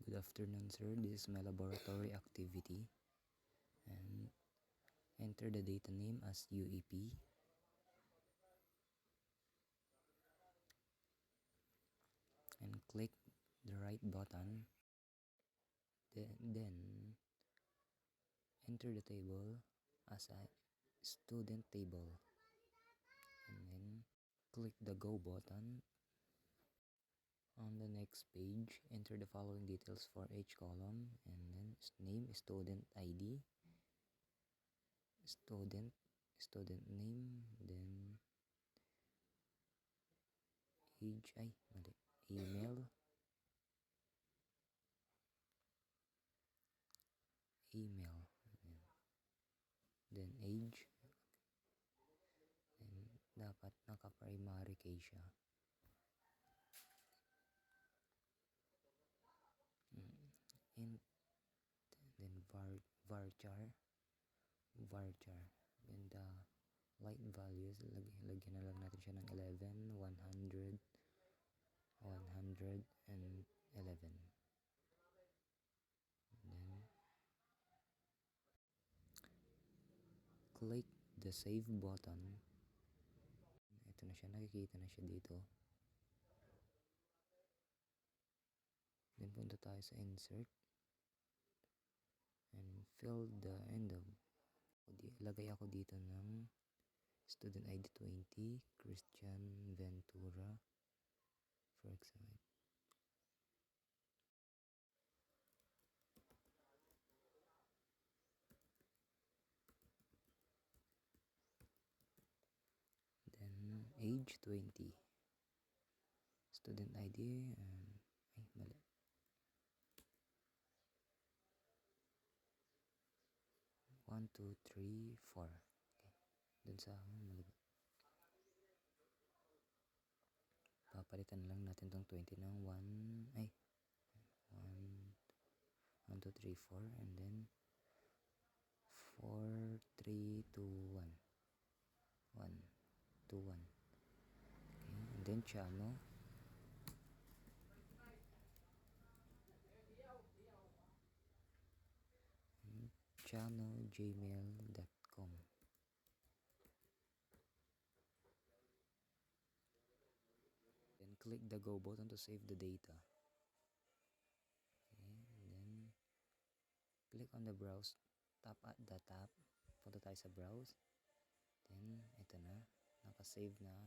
Good afternoon, sir. This is my laboratory activity. And enter the data name as UEP. And click the right button. Then enter the table as a student table. And then click the Go button. On the next page, enter the following details for each column, and then name, student ID, student name, then age, email, then age, then dapat naka-primary key siya. And then varchar, then the light values, lagyan na lang natin siya ng 11, 100, 111. Then click the save button. Ito na siya, nakikita na siya dito. Then punta tayo sa insert and fill the end of. Lagay ako dito ng student ID 20, Christian Ventura, for example. Then age 20, student ID, mali. One, two, three, four. Okay. Dun sa mali. Papalitan lang natin tong 20 ng 1, 1, 2, 3, 4, and then 4, 3, 2, 1. 1, 2, 1. Okay, and then channel. Channel gmail.com. Then click the Go button to save the data. Okay, and then click on the browse, tap at the top, punta tayo sa browse. Then ito na, nakasave na